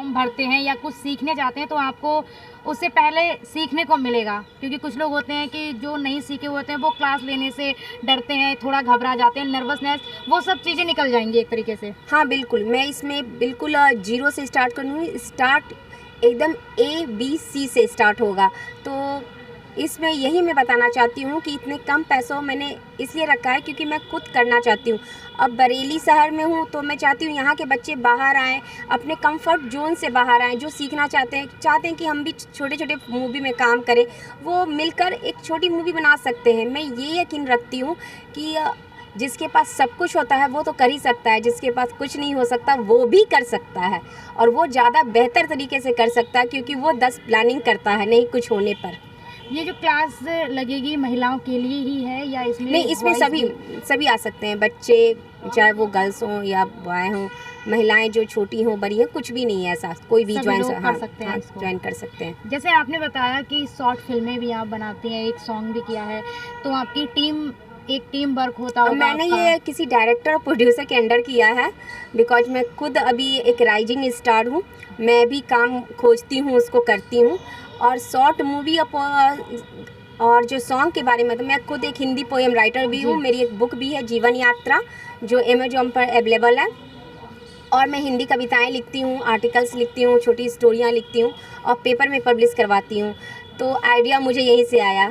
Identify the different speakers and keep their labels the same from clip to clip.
Speaker 1: Form भरते हैं या कुछ सीखने जाते हैं तो आपको उससे पहले सीखने को मिलेगा, क्योंकि कुछ लोग होते हैं कि जो नहीं सीखे हुए होते हैं वो क्लास लेने से डरते हैं, थोड़ा घबरा जाते हैं, नर्वसनेस, वो सब चीज़ें निकल जाएंगी एक तरीके से।
Speaker 2: हाँ बिल्कुल, मैं इसमें बिल्कुल जीरो से स्टार्ट करूँगी। स्टार्ट एकदम ABC से स्टार्ट होगा। तो इसमें यही मैं बताना चाहती हूँ कि इतने कम पैसों मैंने इसलिए रखा है क्योंकि मैं खुद करना चाहती हूँ। अब बरेली शहर में हूँ तो मैं चाहती हूँ यहाँ के बच्चे बाहर आएँ, अपने कंफर्ट जोन से बाहर आएँ। जो सीखना चाहते हैं कि हम भी छोटे छोटे मूवी में काम करें, वो मिलकर एक छोटी मूवी बना सकते हैं। मैं ये यकीन रखती हूँ कि जिसके पास सब कुछ होता है वो तो कर ही सकता है, जिसके पास कुछ नहीं हो सकता वो भी कर सकता है, और वो ज़्यादा बेहतर तरीके से कर सकता है क्योंकि वो 10 प्लानिंग करता है, नहीं कुछ होने पर।
Speaker 1: ये जो क्लास लगेगी महिलाओं के लिए ही है या इसमें?
Speaker 2: नहीं, इसमें सभी आ सकते हैं, बच्चे चाहे वो गर्ल्स हों या बॉय हों, महिलाएं जो छोटी हों बड़ी हों, कुछ भी नहीं है ऐसा, कोई भी ज्वाइन
Speaker 1: कर सकते हैं,
Speaker 2: ज्वाइन कर सकते हैं।
Speaker 1: जैसे आपने बताया कि शॉर्ट फिल्में भी आप बनाती हैं, एक सॉन्ग भी किया है, तो आपकी टीम वर्क होता होगा?
Speaker 2: मैंने ये किसी डायरेक्टर और प्रोड्यूसर के अंडर किया है, बिकॉज मैं खुद अभी एक राइजिंग स्टार हूँ। मैं भी काम खोजती हूँ, उसको करती हूँ। और शॉर्ट मूवी और जो सॉन्ग के बारे में, तो मैं खुद एक हिंदी पोएम राइटर भी हूँ। मेरी एक बुक भी है, जीवन यात्रा, जो अमेजॉन पर अवेलेबल है। और मैं हिंदी कविताएं लिखती हूँ, आर्टिकल्स लिखती हूँ, छोटी स्टोरियाँ लिखती हूँ और पेपर में पब्लिश करवाती हूँ। तो आइडिया मुझे यहीं से आया।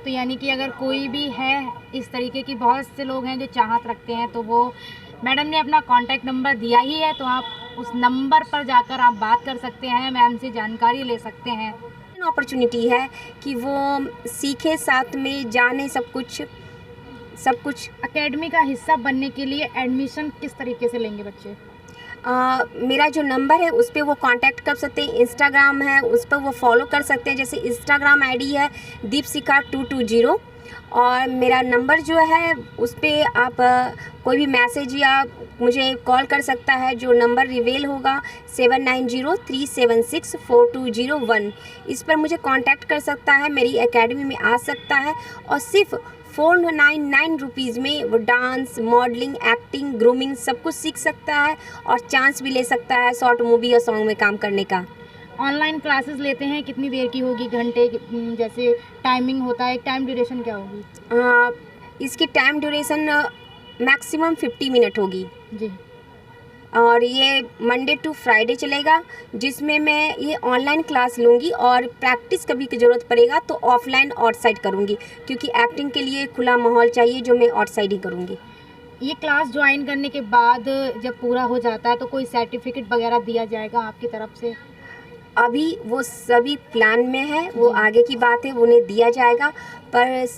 Speaker 1: तो यानी कि अगर कोई भी है इस तरीके की, बहुत से लोग हैं जो चाहत रखते हैं, तो वो मैडम ने अपना कॉन्टैक्ट नंबर दिया ही है, तो आप उस नंबर पर जाकर आप बात कर सकते हैं, मैम से जानकारी ले सकते हैं।
Speaker 2: अपॉर्चुनिटी है कि वो सीखे, साथ में जाने सब कुछ।
Speaker 1: एकेडमी का हिस्सा बनने के लिए एडमिशन किस तरीके से लेंगे बच्चे?
Speaker 2: मेरा जो नंबर है उस पर वो कांटेक्ट कर सकते हैं। इंस्टाग्राम है, उस पर वो फॉलो कर सकते हैं। जैसे इंस्टाग्राम आईडी है दीपशिखा 220, और मेरा नंबर जो है उस पर आप कोई भी मैसेज या मुझे कॉल कर सकता है। जो नंबर रिवील होगा 7903764201, इस पर मुझे कांटेक्ट कर सकता है, मेरी एकेडमी में आ सकता है और सिर्फ 499 रुपीज़ में वो डांस, मॉडलिंग, एक्टिंग, ग्रूमिंग सब कुछ सीख सकता है और चांस भी ले सकता है शॉर्ट मूवी और सॉन्ग में काम करने का।
Speaker 1: ऑनलाइन क्लासेस लेते हैं, कितनी देर की होगी? घंटे जैसे टाइमिंग होता है, टाइम ड्यूरेशन क्या होगी?
Speaker 2: इसकी टाइम ड्यूरेशन मैक्सिमम 50 मिनट होगी
Speaker 1: जी।
Speaker 2: और ये मंडे टू फ्राइडे चलेगा, जिसमें मैं ये ऑनलाइन क्लास लूँगी और प्रैक्टिस कभी की ज़रूरत पड़ेगा तो ऑफलाइन आउटसाइड करूँगी, क्योंकि एक्टिंग के लिए खुला माहौल चाहिए, जो मैं आउटसाइड ही करूँगी।
Speaker 1: ये क्लास ज्वाइन करने के बाद जब पूरा हो जाता है तो कोई सर्टिफिकेट वगैरह दिया जाएगा आपकी तरफ से?
Speaker 2: अभी वो सभी प्लान में है, वो आगे की बात है, उन्हें दिया जाएगा। पर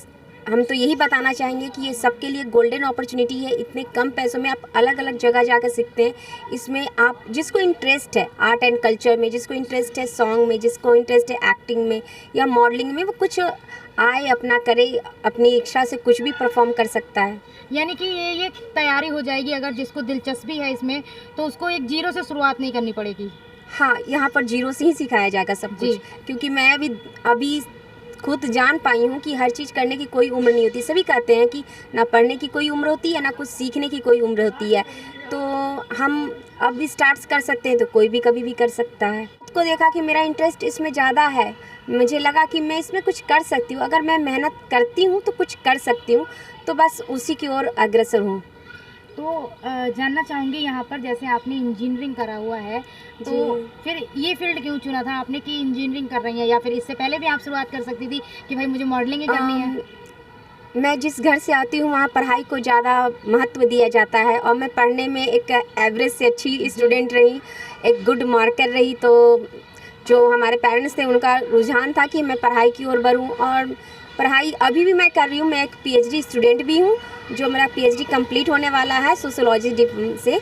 Speaker 2: हम तो यही बताना चाहेंगे कि ये सबके लिए गोल्डन अपॉर्चुनिटी है। इतने कम पैसों में आप अलग अलग जगह जाकर सीखते हैं। इसमें आप जिसको इंटरेस्ट है आर्ट एंड कल्चर में, जिसको इंटरेस्ट है सॉन्ग में, जिसको इंटरेस्ट है एक्टिंग में या मॉडलिंग में, वो कुछ आए अपना करे, अपनी इच्छा से कुछ भी परफॉर्म कर सकता है।
Speaker 1: यानी कि ये तैयारी हो जाएगी, अगर जिसको दिलचस्पी है इसमें तो उसको एक जीरो से शुरुआत नहीं करनी पड़ेगी।
Speaker 2: हाँ, यहाँ पर जीरो से ही सिखाया जाएगा सब कुछ, क्योंकि मैं अभी खुद जान पाई हूँ कि हर चीज़ करने की कोई उम्र नहीं होती। सभी कहते हैं कि ना पढ़ने की कोई उम्र होती है, ना कुछ सीखने की कोई उम्र होती है। तो हम अब भी स्टार्ट कर सकते हैं, तो कोई भी कभी भी कर सकता है। खुद को देखा कि मेरा इंटरेस्ट इसमें ज़्यादा है, मुझे लगा कि मैं इसमें कुछ कर सकती हूँ। अगर मैं मेहनत करती हूँ तो कुछ कर सकती हूँ, तो बस उसी की ओर अग्रसर हूँ।
Speaker 1: तो जानना चाहूँगी यहाँ पर, जैसे आपने इंजीनियरिंग करा हुआ है, तो फिर ये फील्ड क्यों चुना था आपने कि इंजीनियरिंग कर रही हैं, या फिर इससे पहले भी आप शुरुआत कर सकती थी कि भाई मुझे मॉडलिंग ही करनी है?
Speaker 2: मैं जिस घर से आती हूँ वहाँ पढ़ाई को ज़्यादा महत्व दिया जाता है, और मैं पढ़ने में एक एवरेज से अच्छी स्टूडेंट रही, एक गुड मार्कर रही। तो जो हमारे पेरेंट्स थे उनका रुझान था कि मैं पढ़ाई की ओर बढ़ूँ, और पढ़ाई अभी भी मैं कर रही हूँ। मैं एक PhD स्टूडेंट भी हूँ, जो मेरा PhD कंप्लीट होने वाला है सोशियोलॉजी से।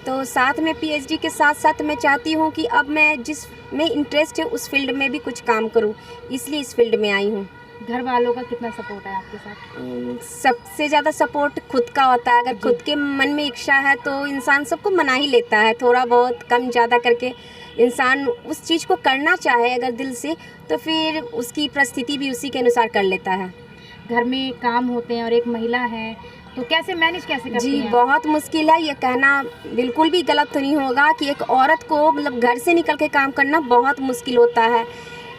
Speaker 2: तो साथ में PhD के साथ साथ मैं चाहती हूँ कि अब मैं जिस में इंटरेस्ट है उस फील्ड में भी कुछ काम करूँ, इसलिए इस फील्ड में आई हूँ।
Speaker 1: घर वालों का कितना सपोर्ट है आपके साथ?
Speaker 2: सबसे ज़्यादा सपोर्ट खुद का होता है। अगर खुद के मन में इच्छा है तो इंसान सबको मना ही लेता है, थोड़ा बहुत कम ज़्यादा करके इंसान उस चीज़ को करना चाहे अगर दिल से, तो फिर उसकी परिस्थिति भी उसी के अनुसार कर लेता है।
Speaker 1: घर में काम होते हैं और एक महिला है, तो कैसे मैनेज कैसे करती
Speaker 2: जी
Speaker 1: हैं?
Speaker 2: बहुत मुश्किल है। ये कहना बिल्कुल भी गलत तो नहीं होगा कि एक औरत को मतलब घर से निकल के काम करना बहुत मुश्किल होता है।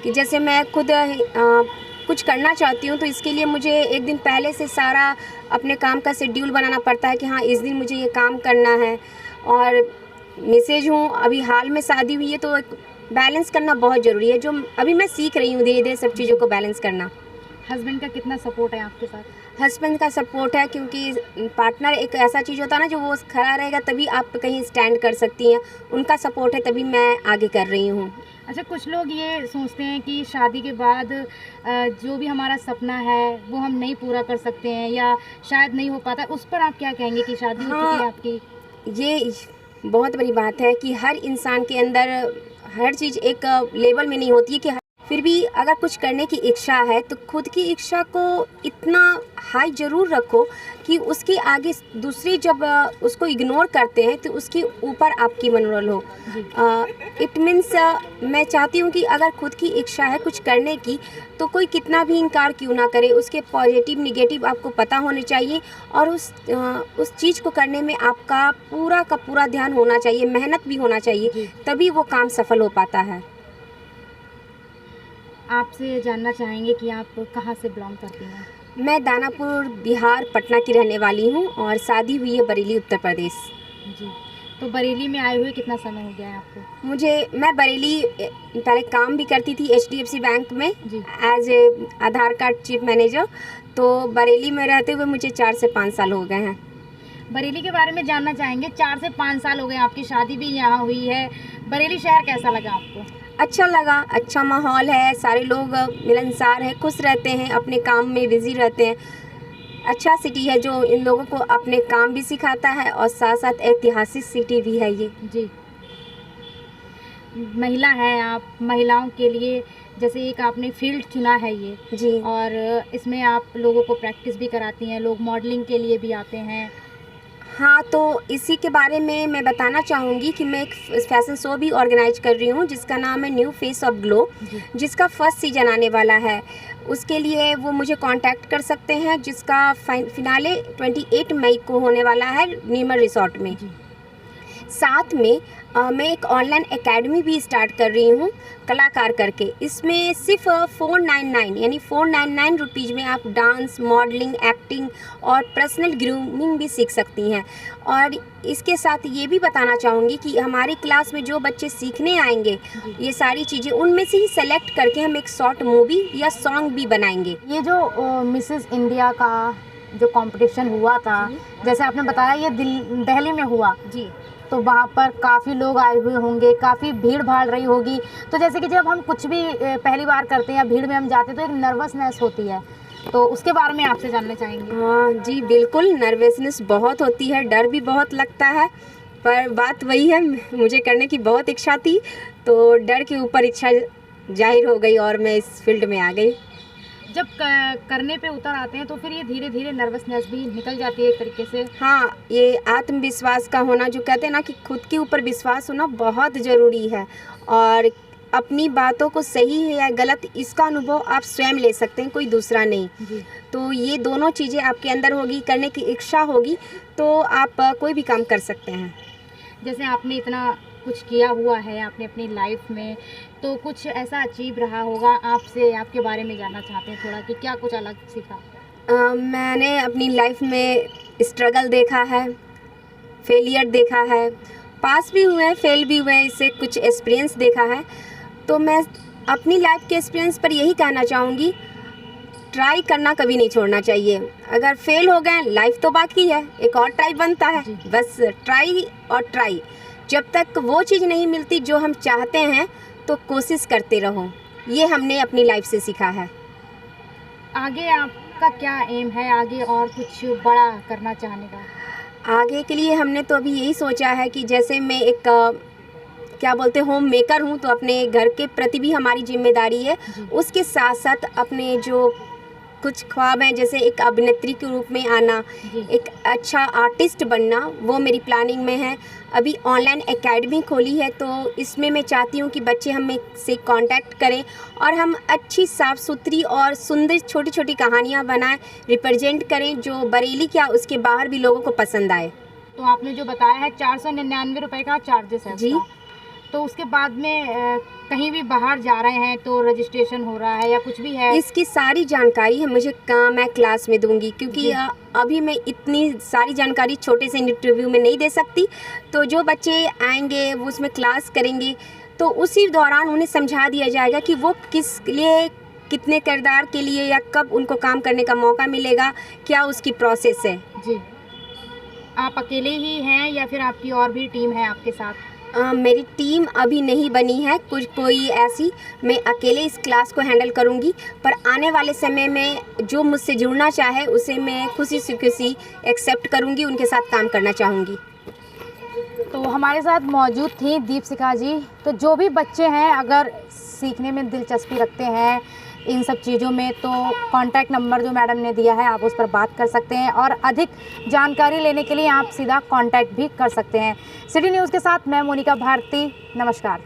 Speaker 2: कि जैसे मैं खुद कुछ करना चाहती हूँ तो इसके लिए मुझे एक दिन पहले से सारा अपने काम का शेड्यूल बनाना पड़ता है कि हाँ इस दिन मुझे ये काम करना है। और मिसेज हूँ, अभी हाल में शादी हुई है, तो एक बैलेंस करना बहुत ज़रूरी है, जो अभी मैं सीख रही हूँ धीरे धीरे सब चीज़ों को बैलेंस करना।
Speaker 1: हस्बैंड का कितना सपोर्ट है आपके साथ?
Speaker 2: हस्बैंड का सपोर्ट है, क्योंकि पार्टनर एक ऐसा चीज़ होता है ना, जो वो खड़ा रहेगा तभी आप कहीं स्टैंड कर सकती हैं। उनका सपोर्ट है तभी मैं आगे कर रही हूँ।
Speaker 1: अच्छा, कुछ लोग ये सोचते हैं कि शादी के बाद जो भी हमारा सपना है वो हम नहीं पूरा कर सकते हैं या शायद नहीं हो पाता, उस पर आप क्या कहेंगे कि शादी हो चुकी है आपकी?
Speaker 2: ये बहुत बड़ी बात है कि हर इंसान के अंदर हर चीज़ एक लेवल में नहीं होती है कि फिर भी अगर कुछ करने की इच्छा है तो खुद की इच्छा को इतना हाई ज़रूर रखो कि उसके आगे दूसरे जब उसको इग्नोर करते हैं तो उसके ऊपर आपकी मनोबल हो। इट मीन्स मैं चाहती हूँ कि अगर खुद की इच्छा है कुछ करने की तो कोई कितना भी इनकार क्यों ना करे, उसके पॉजिटिव निगेटिव आपको पता होने चाहिए और उस चीज़ को करने में आपका पूरा का पूरा ध्यान होना चाहिए, मेहनत भी होना चाहिए, तभी वो काम सफल हो पाता है।
Speaker 1: आपसे जानना चाहेंगे कि आप कहाँ से बिलोंग करती हैं?
Speaker 2: मैं दानापुर बिहार पटना की रहने वाली हूँ और शादी हुई है बरेली उत्तर प्रदेश।
Speaker 1: जी, तो बरेली में आए हुए कितना समय हो गया है आपको?
Speaker 2: मैं बरेली पहले काम भी करती थी HDFC बैंक में as a Aadhaar card chief manager, तो बरेली में रहते हुए मुझे 4 से 5 साल हो गए हैं।
Speaker 1: बरेली के बारे में जानना चाहेंगे। 4 से 5 साल हो गए, आपकी शादी भी यहाँ हुई है। बरेली शहर कैसा लगा आपको?
Speaker 2: अच्छा लगा, अच्छा माहौल है, सारे लोग मिलनसार हैं, खुश रहते हैं, अपने काम में बिज़ी रहते हैं। अच्छा सिटी है जो इन लोगों को अपने काम भी सिखाता है और साथ साथ ऐतिहासिक सिटी भी है ये।
Speaker 1: जी, महिला हैं आप, महिलाओं के लिए जैसे एक आपने फील्ड चुना है ये
Speaker 2: जी,
Speaker 1: और इसमें आप लोगों को प्रैक्टिस भी कराती हैं, लोग मॉडलिंग के लिए भी आते हैं।
Speaker 2: हाँ, तो इसी के बारे में मैं बताना चाहूँगी कि मैं एक फैशन शो भी ऑर्गेनाइज कर रही हूँ जिसका नाम है न्यू फेस ऑफ ग्लो, जिसका फर्स्ट सीजन आने वाला है। उसके लिए वो मुझे कांटेक्ट कर सकते हैं, जिसका फिनाले 28 मई को होने वाला है नीमर रिसोर्ट में। साथ में मैं एक ऑनलाइन एकेडमी भी स्टार्ट कर रही हूँ कलाकार करके। इसमें सिर्फ 499 यानी 499 रुपीज़ में आप डांस, मॉडलिंग, एक्टिंग और पर्सनल ग्रूमिंग भी सीख सकती हैं। और इसके साथ ये भी बताना चाहूँगी कि हमारी क्लास में जो बच्चे सीखने आएंगे ये सारी चीज़ें, उनमें से ही सेलेक्ट करके हम एक शॉर्ट मूवी या सॉन्ग भी बनाएंगे।
Speaker 1: ये जो मिसेस इंडिया का जो कंपटीशन हुआ था, जैसे आपने बताया ये दिल्ली में हुआ
Speaker 2: जी,
Speaker 1: तो वहाँ पर काफ़ी लोग आए हुए होंगे, काफ़ी भीड़ भाड़ रही होगी। तो जैसे कि जब हम कुछ भी पहली बार करते हैं या भीड़ में हम जाते हैं तो एक नर्वसनेस होती है, तो उसके बारे में आपसे जानना चाहेंगे।
Speaker 2: हाँ जी, बिल्कुल नर्वसनेस बहुत होती है, डर भी बहुत लगता है, पर बात वही है, मुझे करने की बहुत इच्छा थी तो डर के ऊपर इच्छा जाहिर हो गई और मैं इस फील्ड में आ गई।
Speaker 1: जब करने पे उतर आते हैं तो फिर ये धीरे धीरे नर्वसनेस भी निकल जाती है एक तरीके से।
Speaker 2: हाँ, ये आत्मविश्वास का होना, जो कहते हैं ना कि खुद के ऊपर विश्वास होना बहुत ज़रूरी है और अपनी बातों को सही है या गलत इसका अनुभव आप स्वयं ले सकते हैं, कोई दूसरा नहीं। तो ये दोनों चीज़ें आपके अंदर होगी, करने की इच्छा होगी तो आप कोई भी काम कर सकते हैं।
Speaker 1: जैसे आपने इतना कुछ किया हुआ है आपने अपनी लाइफ में, तो कुछ ऐसा अचीव रहा होगा, आपसे आपके बारे में जानना चाहते हैं थोड़ा कि क्या कुछ अलग सीखा?
Speaker 2: मैंने अपनी लाइफ में स्ट्रगल देखा है, फेलियर देखा है, पास भी हुए हैं, फेल भी हुए हैं, इससे कुछ एक्सपीरियंस देखा है। तो मैं अपनी लाइफ के एक्सपीरियंस पर यही कहना चाहूँगी, ट्राई करना कभी नहीं छोड़ना चाहिए। अगर फेल हो गए, लाइफ तो बाकी है, एक और ट्राई बनता है, बस ट्राई और ट्राई। जब तक वो चीज़ नहीं मिलती जो हम चाहते हैं तो कोशिश करते रहो, ये हमने अपनी लाइफ से सीखा है।
Speaker 1: आगे आपका क्या एम है, आगे और कुछ बड़ा करना चाहने का?
Speaker 2: आगे के लिए हमने तो अभी यही सोचा है कि जैसे मैं एक क्या बोलते होम मेकर हूँ, तो अपने घर के प्रति भी हमारी जिम्मेदारी है, उसके साथ साथ अपने जो कुछ ख्वाब हैं, जैसे एक अभिनेत्री के रूप में आना,
Speaker 1: जी।
Speaker 2: एक अच्छा आर्टिस्ट बनना, वो मेरी प्लानिंग में है। अभी ऑनलाइन एकेडमी खोली है, तो इसमें मैं चाहती हूँ कि बच्चे हमें से कांटेक्ट करें और हम अच्छी साफ़ सुथरी और सुंदर छोटी छोटी कहानियाँ बनाएं, रिप्रेजेंट करें, जो बरेली क्या उसके बाहर भी लोगों को पसंद आए।
Speaker 1: तो आपने जो बताया है 499 रुपये का चार्जेस है
Speaker 2: जी।
Speaker 1: उसका। तो उसके बाद में कहीं भी बाहर जा रहे हैं तो रजिस्ट्रेशन हो रहा है या कुछ भी है?
Speaker 2: इसकी सारी जानकारी है मुझे मैं क्लास में दूंगी, क्योंकि
Speaker 1: जी।
Speaker 2: अभी मैं इतनी सारी जानकारी छोटे से इंटरव्यू में नहीं दे सकती। तो जो बच्चे आएंगे वो उसमें क्लास करेंगे, तो उसी दौरान उन्हें समझा दिया जाएगा कि वो किस लिए, कितने किरदार के लिए या कब उनको काम करने का मौका मिलेगा, क्या उसकी प्रोसेस है।
Speaker 1: जी। आप अकेले ही हैं या फिर आपकी और भी टीम है आपके साथ?
Speaker 2: मेरी टीम अभी नहीं बनी है कोई ऐसी, मैं अकेले इस क्लास को हैंडल करूंगी, पर आने वाले समय में जो मुझसे जुड़ना चाहे उसे मैं खुशी एक्सेप्ट करूंगी, उनके साथ काम करना चाहूँगी।
Speaker 1: तो हमारे साथ मौजूद थी दीपशिखा जी। तो जो भी बच्चे हैं अगर सीखने में दिलचस्पी रखते हैं इन सब चीज़ों में, तो कॉन्टैक्ट नंबर जो मैडम ने दिया है आप उस पर बात कर सकते हैं और अधिक जानकारी लेने के लिए आप सीधा कॉन्टैक्ट भी कर सकते हैं। सिटी न्यूज़ के साथ मैं मोनिका भारती, नमस्कार।